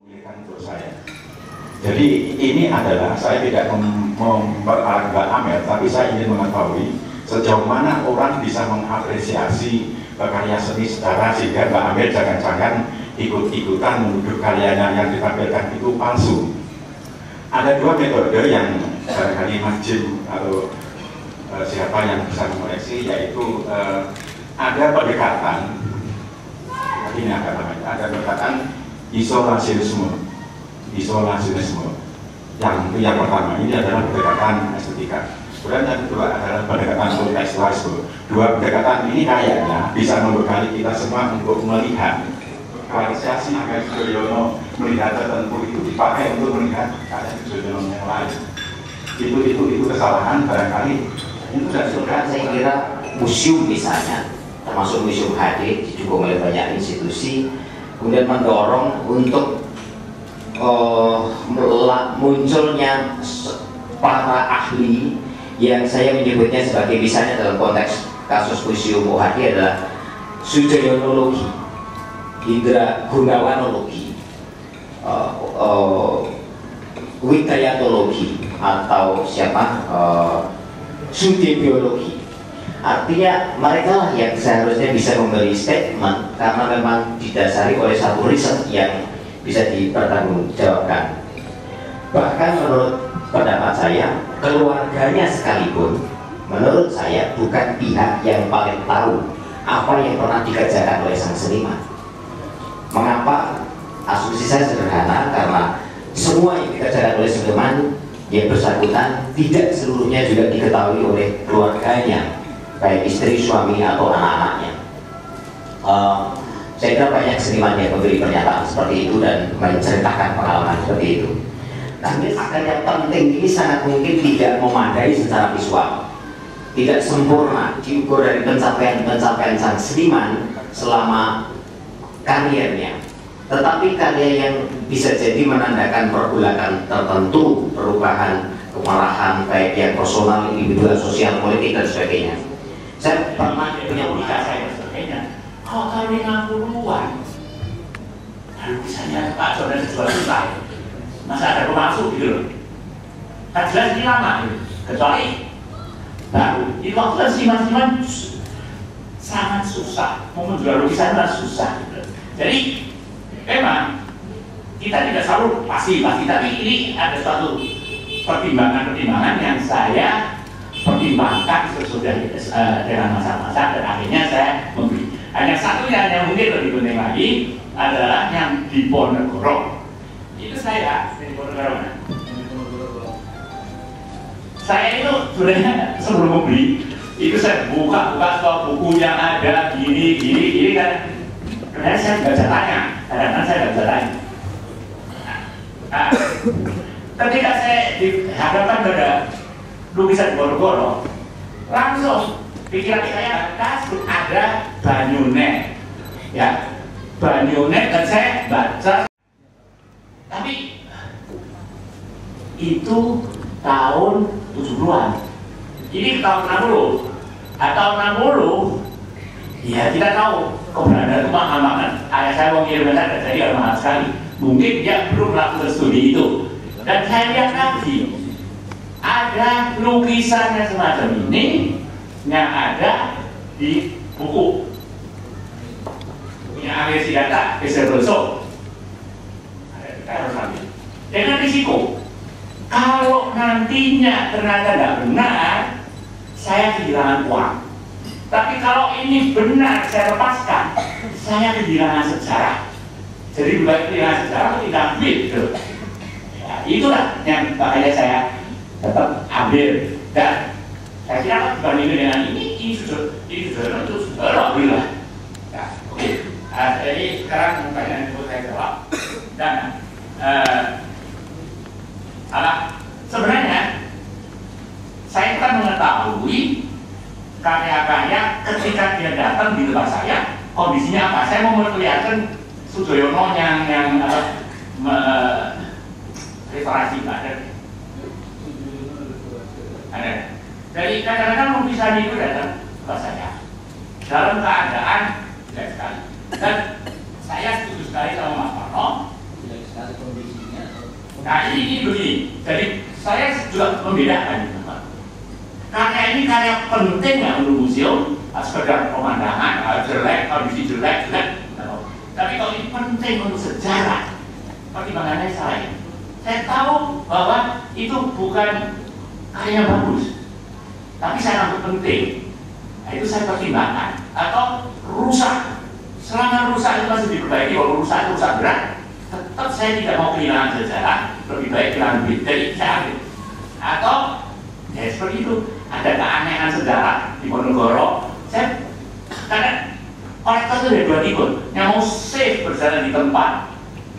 Untuk saya. Jadi ini adalah saya tidak memperalahkan Mbak Amel, tapi saya ingin mengetahui sejauh mana orang bisa mengapresiasi karya seni secara sehingga Mbak Amel jangan-jangan ikut-ikutan menuduh karyanya yang ditampilkan itu palsu. Ada dua metode yang barangkali Mas Jim atau siapa yang bisa mengoreksi, yaitu ada pendekatan, ini apa namanya, ada pendekatan isolasionisme. Yang pertama ini adalah pendekatan estetika. Kemudian yang kedua adalah pendekatan kontekstualisme. Dua pendekatan ini kayaknya bisa membekali kita semua untuk melihat apresiasi agar Sujoyono melihat tertentu itu dipakai untuk melihat keadaan Sujoyono yang lain. Itu kesalahan barangkali. Itu saya kira museum misalnya, termasuk Museum HD didukung oleh banyak institusi, kemudian mendorong untuk munculnya para ahli yang saya menyebutnya sebagai, misalnya dalam konteks kasus Museum OHD adalah Sujoyonologi, Indra Gunawanologi, Widayatologi, atau siapa, Sudebiologi. Artinya mereka lah yang seharusnya bisa memberi statement karena memang didasari oleh satu riset yang bisa dipertanggungjawabkan. Bahkan menurut pendapat saya, keluarganya sekalipun menurut saya bukan pihak yang paling tahu apa yang pernah dikerjakan oleh sang seniman. Mengapa? Asumsi saya sederhana, karena semua yang dikerjakan oleh seniman yang bersangkutan tidak seluruhnya juga diketahui oleh keluarganya, baik istri, suami, atau anak-anaknya. Saya kira banyak seniman yang memberi pernyataan seperti itu dan menceritakan pengalaman seperti itu. Namun yang penting ini sangat mungkin tidak memadai secara visual, tidak sempurna diukur dari pencapaian sang seniman selama karirnya. Tetapi karya yang bisa jadi menandakan pergolakan tertentu, perubahan, kemarahan, baik yang personal, individual, sosial, politik, dan sebagainya. Saya pernah punya nikah saya dan sebagainya. Kalau tahun 50-an, lukisannya Pak Jonan sejual susah, masa ada pemalsu gitu loh. Tak jelas ini lama, kecuali baru. Itu waktu kan seniman-seniman sangat susah, mau menjual lukisan itu susah. Gitu. Jadi memang kita tidak selalu pasti, tapi ini ada suatu pertimbangan yang saya pertimbangkan sesudah dengan masa-masa, dan akhirnya saya membeli. Hanya satu yang mungkin lebih penting lagi adalah yang di Ponegoro. Itu saya di Ponegoro. Saya itu sebenarnya sebelum membeli itu saya buka stok buku yang ada gini kan. Sebenarnya saya nggak bisa tanya, kadang-kadang saya nggak bisa tanya. Nah, ketika saya dihadapkan pada lukisan Ponegoro, langsung pikiran saya ada Banyunek, ya, Banyunek, dan saya baca, tapi itu tahun 70-an, ini tahun 60, atau 60, ya tidak tahu keberadaan itu mahal banget. Ayah saya mau ngirim saja, jadi mahal sekali. Mungkin dia belum melakukan studi itu, dan saya lihat lagi ada lukisannya semacam ini yang ada di buku punya Agesi Data Keserboso. Kita harus ambil dengan risiko kalau nantinya ternyata tidak benar, saya kehilangan uang. Tapi kalau ini benar, saya lepaskan, saya kehilangan sejarah. Jadi bukan kehilangan sejarah, tidak ambil gitu. Ya, itulah yang makanya saya tetap ambil. Dan saya kira dibandingkan dengan ini sudah alhamdulillah. Ya, oke. Jadi sekarang pertanyaan itu saya jawab. Dan sebenarnya saya kan mengetahui karya-karya ketika dia datang di tempat saya, kondisinya apa. Saya mau memperlihatkan Sujoyono yang referensi ada. Jadi kadang-kadang lukisan itu datang ke saya dalam keadaan jelek sekali. Dan saya setuju sekali sama Mas Parno Nah ini begini, jadi saya juga membedakan. Karya ini karya penting ya untuk museum, sekedar pemandangan, jelek, kondisi jelek. Tapi kalau ini penting untuk sejarah, pertimbangannya saya tahu bahwa itu bukan karya bagus, tapi saya anggap penting. Nah, itu saya pertimbangkan. Atau rusak, selama rusak itu masih diperbaiki, kalau rusak berat, tetap saya tidak mau kehilangan sejarah, lebih baik kehilangan duit dari saya. Atau ya seperti itu, ada keanehan sejarah di Ponorogo. Saya karena kolektor itu ada dua tipe, yang mau safe berjalan di tempat,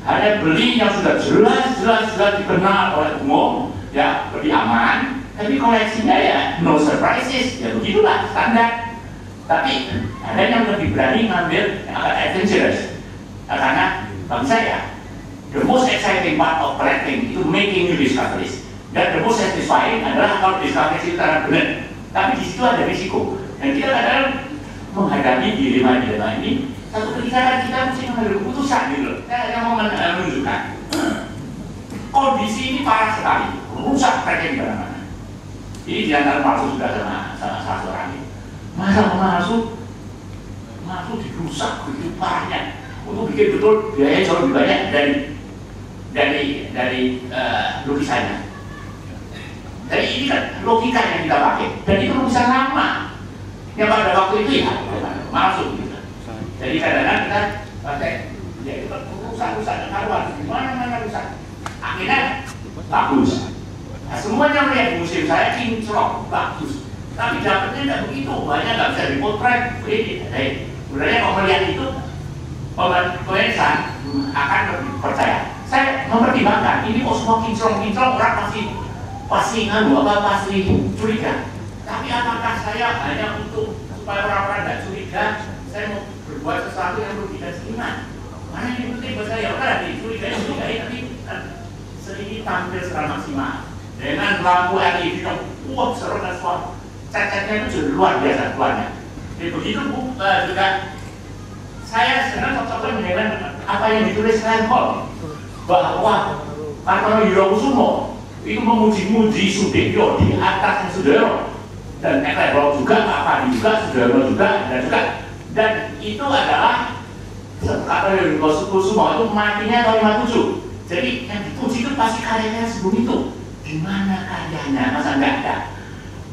hanya beli yang sudah jelas dikenal oleh umum, ya lebih aman. Tapi koleksinya ya no surprises, ya begitulah standar. Tapi ada yang lebih berani ngambil yang agak adventurous. Karena bagi saya, the most exciting part of collecting itu making new discoveries. Dan the most satisfying adalah kalau discoveries itu terang benar. Tapi di situ ada risiko. Dan kita kadang menghadapi dilema-dilema ini. Satu ketika kita mesti mengambil keputusan gitu. Saya hanya mau menunjukkan kondisi ini parah sekali, rusak mereka di mana-mana. Ini di antara palsu sudah sama satu orang ini. Masa masuk dirusak begitu parahnya. Untuk bikin betul biaya jauh lebih banyak dari lukisannya. Jadi ini kan logika yang kita pakai. Dan itu lukisan lama. Yang pada waktu itu ya masuk gitu. Jadi kadang-kadang kita pakai ya itu rusak karuan. Mana rusak. Akhirnya bagus. Nah, semuanya melihat museum saya kinclong, bagus. Tapi dapatnya tidak begitu, banyak nggak bisa dipotret. Sebenarnya kalau melihat itu, pemirsa akan lebih percaya. Saya mempertimbangkan, ini kok semua kinclong orang pasti curiga. Tapi apakah saya hanya untuk supaya orang-orang tidak curiga, saya mau berbuat sesuatu yang merugikan seniman? Mana yang penting buat saya? Udah dicurigai, tapi seni tampil secara maksimal. Dengan lampu LED yang seru dan suara, cacatnya itu luar biasa keluarnya. Jadi begitu juga saya sebenarnya coba mendengar apa yang ditulis Reinhold bahwa Kartono Wirokusumo itu memuji-muji Sudibyo di atasnya Sudoyo dan Eklebro juga, Pak Padi juga, Sudoyo juga, dan itu adalah Kartono Wirokusumo itu matinya tahun 57. Jadi yang dipuji itu pasti karyanya sebelum itu. Di mana karyanya? Masa nggak ada?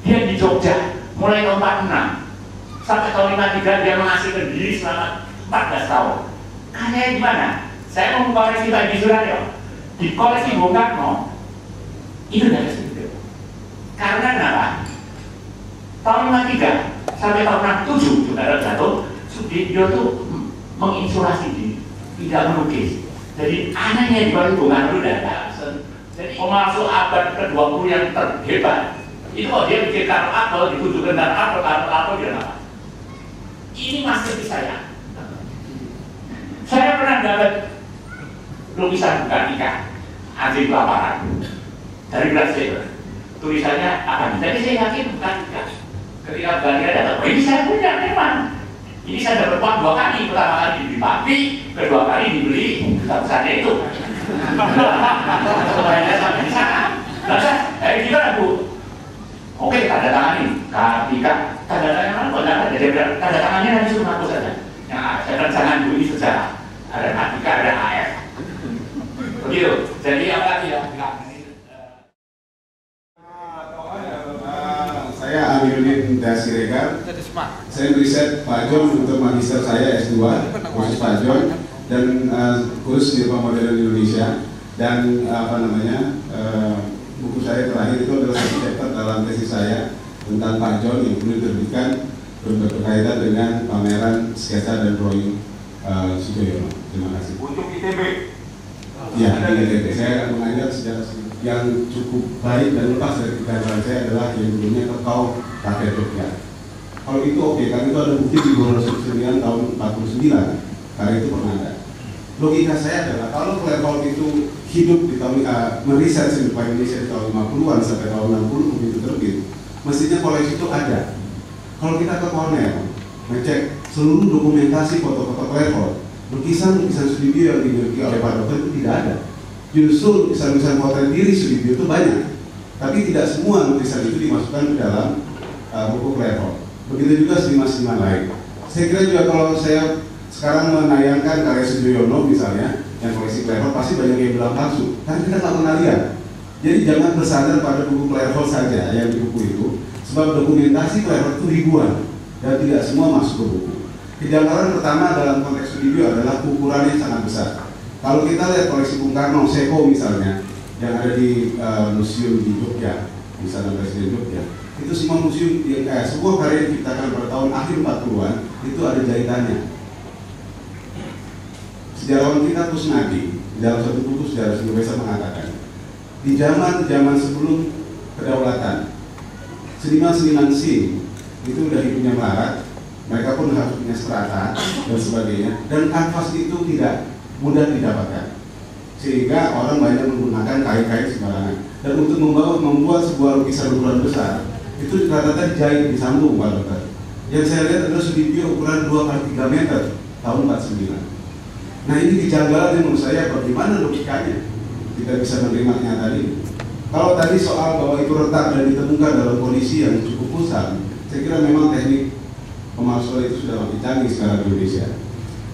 Dia di Jogja mulai tahun 46 sampai tahun 53 dia menghasilkan diri selama 14 tahun. Karyanya di mana? Saya mau koleksi Pak Di Suryo di koleksi Bung Karno itu dari Sudibyo. Karena kenapa? Tahun 53 sampai tahun 67 saudara jatuh, Sudibyo itu menginsulasi diri, tidak melukis. Jadi anehnya di bawah Bung Karno udah ada. Jadi pemasuk abad ke-20 yang terhebat itu kalau dia bikin kartu apel, ditunjukkan kartu apel dia apa? Ini masterpiece saya. Saya pernah dapat lukisan Bukanika anjing kelaparan dari Glasgow. Tulisannya apa? Jadi saya yakin Bukanika. Ketika Bukanika datang, ini saya punya memang. Ini saya dapat uang 2 kali. Pertama kali dibeli papi, kedua kali dibeli besar-besarnya itu. Supaya sampai di sana. Lalu gimana Bu? Oke, tanda tangani. Ketika tanda tangan kok nggak ada, jadi tanda tangannya nanti suruh aku saja. Ya, saya jangan dulu ini saja. Ada Ketika, ada AF. Begitu. Jadi apa lagi ya? Saya Amiruddin Dasiregar. Saya riset Pak John untuk magister saya S2, khusus Pak John, dan khusus di Pemodern Indonesia. Dan buku saya terakhir itu adalah satu chapter dalam tesis saya tentang Pak John yang perlu diterbitkan berkaitan dengan pameran sketsa dan drawing Sudoyono. Terima kasih. Untuk ITB. Ya, ITB. Saya akan mengajar sejarah yang cukup baik dan lepas dari kegiatan saya adalah yang dulunya Kekau Rakyat Jogja. Kalau itu oke, karena itu ada bukti di Gubernur Sumselian tahun 49, karena itu pernah ada. Logika saya adalah kalau Clairvaux itu hidup di tahun meriset seni rupa Indonesia di tahun 50-an sampai tahun 60 begitu terbit, mestinya koleksi itu ada. Kalau kita ke Cornell, ngecek seluruh dokumentasi foto-foto Clairvaux, lukisan Sudibyo yang dimiliki oleh Pak Dokter itu tidak ada. Justru lukisan-lukisan potret diri Sudibyo itu banyak, tapi tidak semua lukisan itu dimasukkan ke dalam buku Clairvaux. Begitu juga seniman-seniman lain. Saya kira juga kalau saya sekarang menayangkan karya Sudioyono misalnya, yang koleksi Clairvaux, pasti banyak yang bilang palsu, karena kita nggak pernah lihat. Jadi jangan bersandar pada buku Clairvaux saja yang di buku itu, sebab dokumentasi Clairvaux itu ribuan dan tidak semua masuk ke buku. Kejanggalan pertama dalam konteks Sudibyo adalah ukurannya sangat besar. Kalau kita lihat koleksi Bung Karno, Seko misalnya, yang ada di museum di Jogja, misalnya Presiden Jogja, itu semua museum, semua karya yang diciptakan pada tahun akhir 40-an itu ada jahitannya. Sejarawan kita Kusnadi dalam satu buku sejarah Indonesia mengatakan, di zaman sebelum kedaulatan, seniman-seniman Sing itu udah hidupnya melarat, mereka pun harus punya strata dan sebagainya, dan kanvas itu tidak mudah didapatkan, sehingga orang banyak menggunakan kain-kain sembarangan. Dan untuk membuat sebuah lukisan ukuran besar itu rata-rata dijahit di sambung, Pak Dokter. Yang saya lihat adalah Sudibyo ukuran 2x3 meter tahun 49. Nah, ini kejanggalan menurut saya, bagaimana logikanya kita bisa menerima kenyataan ini. Kalau tadi soal bahwa itu retak dan ditemukan dalam kondisi yang cukup kusam, saya kira memang teknik pemalsuan itu sudah makin canggih sekarang di Indonesia.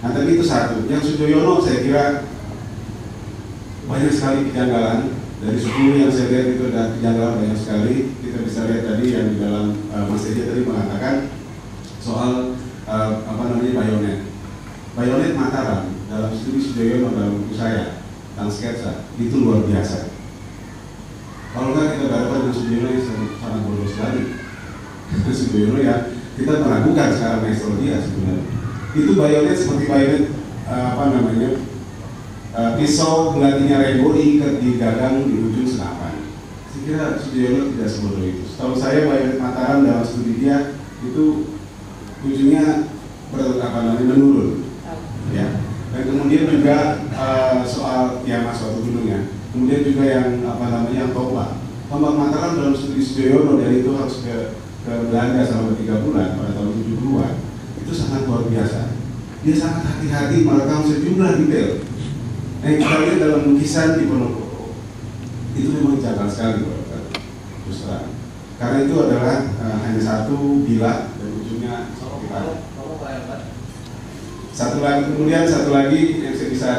Nah, tapi itu satu. Yang Sudioyono saya kira banyak sekali kejanggalan. Dari 10 yang saya lihat itu ada kejanggalan banyak sekali. Kita bisa lihat tadi yang di dalam Mas Eja tadi mengatakan soal bayonet. Bayonet Mataram dalam studi Sudioyono dalam buku saya tentang sketsa itu luar biasa. Kalau nggak kita berhadapan dengan Sudioyono yang sangat bodoh sekali. Sudioyono ya kita meragukan secara maestro dia sebenarnya. Itu bayonet seperti bayonet pisau belatinya Rebo diikat di gagang di ujung senapan. Saya kira Sudioyono tidak sebodoh itu. Setahu saya bayonet Mataram dalam studi dia itu ujungnya menurun, ya. Dan kemudian juga soal ya Mas waktu gunungnya. Kemudian juga yang tombak Mataram dalam studi Sudioyono, dan itu harus ke Belanda selama 3 bulan pada tahun 70-an. Itu sangat luar biasa. Dia sangat hati-hati merekam sejumlah detail. Yang kita lihat dalam lukisan di Ponorogo itu memang janggal sekali, terus terang. Karena itu adalah hanya satu bilah dan ujungnya satu lagi yang saya bisa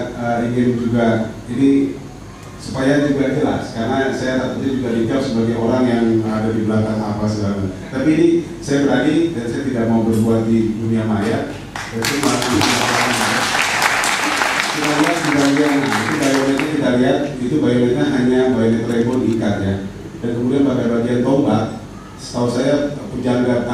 ingin juga ini supaya juga jelas, karena saya takutnya juga dicap sebagai orang yang ada di belakang apa segala. Tapi ini saya berani dan saya tidak mau berbuat di dunia maya. Itu bayonetnya kita lihat, itu bayonetnya hanya bayonet Rebo diikat ya. Dan kemudian pada bagian tombak, setahu saya pujangga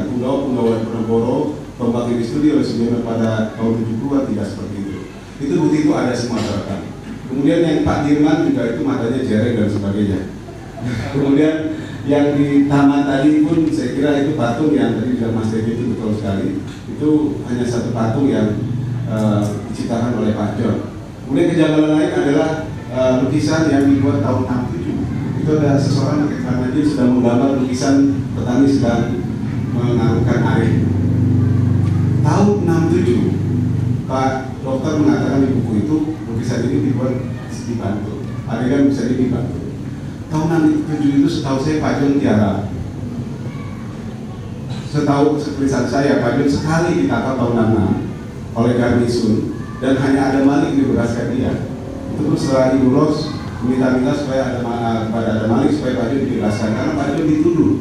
Punggawa Ponorogo, tombak yang studi oleh Sudioyono pada tahun 70-an tidak seperti itu. Itu bukti itu ada semua terekam. Kemudian yang Pak Dirman juga itu matanya jereng dan sebagainya. Kemudian yang di taman tadi pun saya kira itu patung yang tadi bilang Mas Devi itu betul sekali. Itu hanya satu patung yang diciptakan oleh Pak John. Kemudian kejanggalan lain adalah lukisan yang dibuat tahun 67. Itu ada seseorang pakai celana jeans sedang menggambar lukisan petani sedang mengarungkan air. Tahun 67, Pak Dokter mengatakan di buku itu lukisan ini dibuat di Bantul. Adegan bisa di Bantul. Tahun 67 itu setahu saya Pak John tiara. Setahu tulisan saya, Pak John sekali ditangkap tahun 66 oleh Garnisun dan hanya ada Malik dibebaskan dia. Itu pun setelah diulos minta-minta supaya ada Malik supaya Pak John dibebaskan karena Pak John dituduh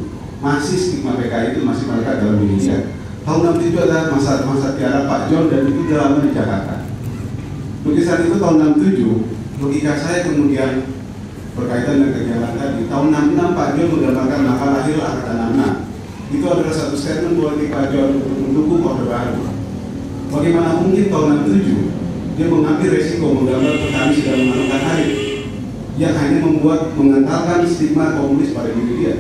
masih stigma PKI itu masih melekat dalam diri dia. Tahun 67 adalah masa tiara Pak John dan itu dia lama di Jakarta. Lukisan itu tahun 67, logika saya kemudian berkaitan dengan kegiatan tadi. Tahun 66 Pak John menggambarkan maka lahir Angkatan 66. Itu adalah satu statement politik Pak John untuk mendukung Orde Baru. Bagaimana mungkin tahun 67 dia mengambil resiko menggambar petani sedang mengarungkan air yang hanya mengantarkan stigma komunis pada diri dia.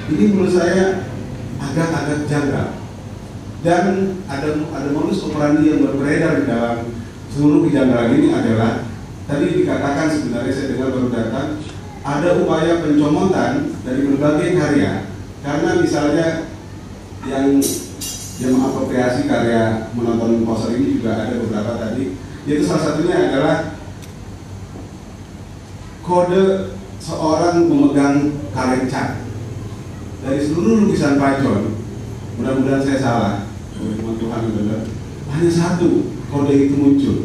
Ini menurut saya agak-agak janggal. Dan ada modus operandi yang beredar di dalam seluruh kejanggalan ini adalah tadi dikatakan sebenarnya saya dengar baru datang ada upaya pencomotan dari berbagai karya karena misalnya yang mengapropriasi karya menonton poster ini juga ada beberapa tadi, yaitu salah satunya adalah kode seorang memegang kaleng cat. Dari seluruh lukisan Pak John, mudah-mudahan saya salah, Tuhan yang benar, hanya satu kode itu muncul,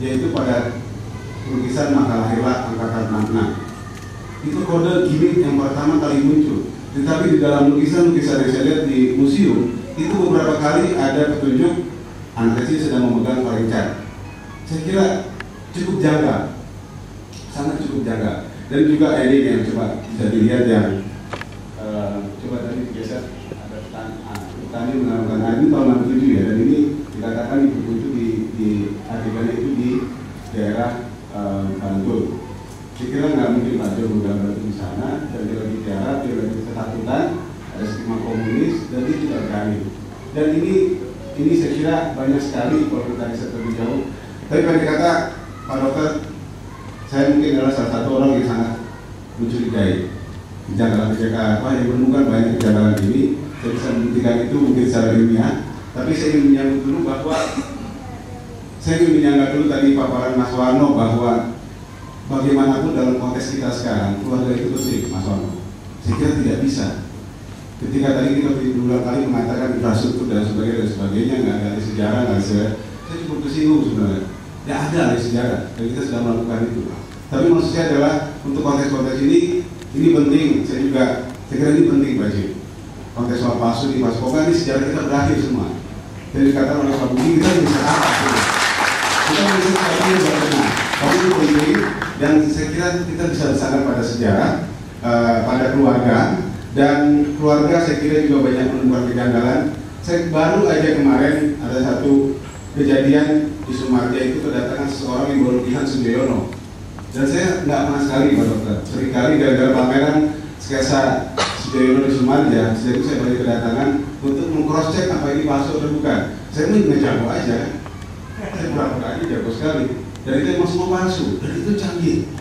yaitu pada lukisan Makalah Hela angkatan 66. Itu kode gimmick yang pertama kali muncul. Tetapi di dalam lukisan-lukisan yang saya lihat di museum, itu beberapa kali ada petunjuk anak kecil sedang memegang kaleng cat. Saya kira cukup janggal, sangat cukup janggal. Dan juga ini yang coba bisa dilihat yang coba tadi digeser, ada petani menanamkan ini tahun 67 ya, dan ini dikatakan itu di adegannya itu di daerah Bantul. Saya kira nggak mungkin Pak Jo menggambar itu di sana, dan dia lagi tiarap, dia lagi ketakutan, ada stigma komunis, dan dia tidak berani. Dan ini saya kira banyak sekali kalau kita riset lebih jauh. Tapi pada kata Pak Dokter, saya mungkin adalah salah satu orang yang sangat mencurigai kejanggalan-kejanggalan apa yang menemukan banyak kejanggalan ini. Saya bisa membuktikan itu mungkin secara ilmiah, tapi saya ingin menyambut dulu bahwa saya ingin menyanggah dulu tadi paparan Mas Warno bahwa bagaimanapun dalam konteks kita sekarang keluarga itu penting, Mas Warno. Saya kira tidak bisa. Ketika tadi kita berulang kali mengatakan infrastruktur dan sebagainya nggak ada sejarah, nggak ada sejarah, saya cukup tersinggung sebenarnya. Ya ada sejarah, dan kita sedang melakukan itu. Tapi maksud saya adalah untuk konteks-konteks ini penting. Saya kira ini penting Pak Jim. Konteks soal palsu di Paskoka ini sejarah kita berakhir semua. Jadi dikatakan oleh Pak Budi kita bisa apa? Kita bisa sesuatu yang benar. Tapi itu penting, dan saya kira kita bisa bersandar pada sejarah, pada keluarga, dan keluarga saya kira juga banyak menemukan kejanggalan. Saya baru aja kemarin ada satu kejadian di Sumarja itu kedatangan seseorang yang berlebihan Sujoyono, dan saya nggak pernah sekali Pak Dokter, seringkali gara-gara pameran sketsa Sujoyono di Sumarja, saya balik kedatangan untuk meng-cross check apa ini palsu atau bukan. Saya nggak jago aja, saya pura-pura aja jago sekali, dan itu emang semua palsu, dan itu canggih,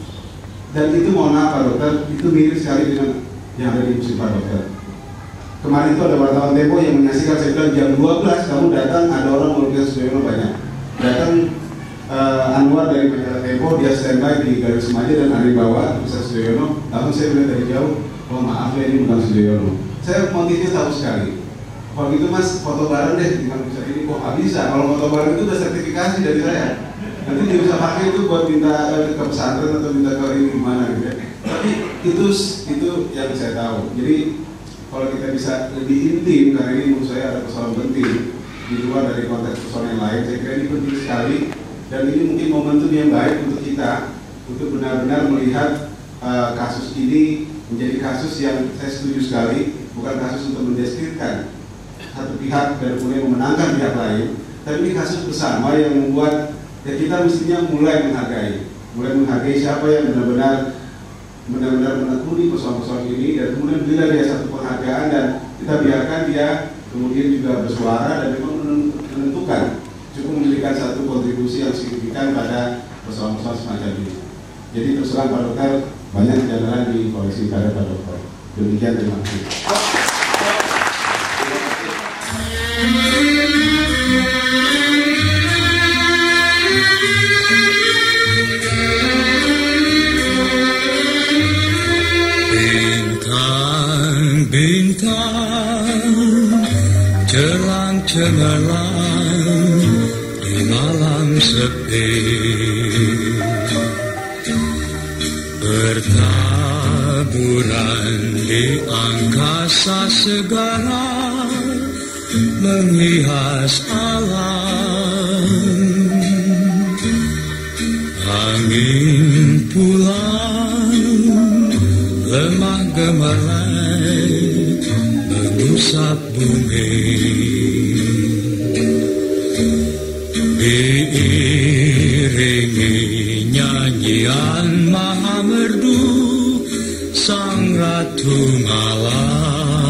dan itu mohon maaf Pak Dokter, itu mirip sekali dengan yang ada di museum Pak Dokter. Kemarin itu ada wartawan Tempo yang menyaksikan, saya bilang jam 12 kamu datang, ada orang melukis Sujoyono banyak. Datang Anwar dari majalah Tempo, dia standby di Galeri Semaja dan ada di bawah lukisan Sujoyono. Langsung saya bilang dari jauh, oh maaf ya ini bukan Sujoyono. Saya motifnya tahu sekali. Kalau gitu Mas foto bareng deh dengan lukisan ini, kok nggak bisa? Kalau foto bareng itu udah sertifikasi dari saya. Nanti dia bisa pakai itu buat minta ke pesantren atau minta ke ini gimana gitu ya. Tapi itu yang saya tahu. Jadi kalau kita bisa lebih intim, karena ini menurut saya ada persoalan penting di luar dari konteks persoalan yang lain, saya kira ini penting sekali, dan ini mungkin momentum yang baik untuk kita untuk benar-benar melihat kasus ini menjadi kasus yang saya setuju sekali, bukan kasus untuk mendeskripsikan satu pihak dan kemudian memenangkan pihak lain, tapi ini kasus bersama yang membuat ya kita mestinya mulai menghargai siapa yang benar-benar menekuni persoalan-persoalan ini, dan kemudian berilah dia satu penghargaan, dan kita biarkan dia kemudian juga bersuara dan memang menentukan cukup memberikan satu kontribusi yang signifikan pada persoalan-persoalan semacam ini. Jadi terus terang Pak Dokter, banyak kejanggalan di koleksi karya Pak Dokter. Demikian, terima kasih. Cerang cemerlang di malam sepi, bertaburan di angkasa segala, menghias alam. Angin pulang lemah gemerlap mengusap bumi, diiringi nyanyian maha merdu sang ratu malam.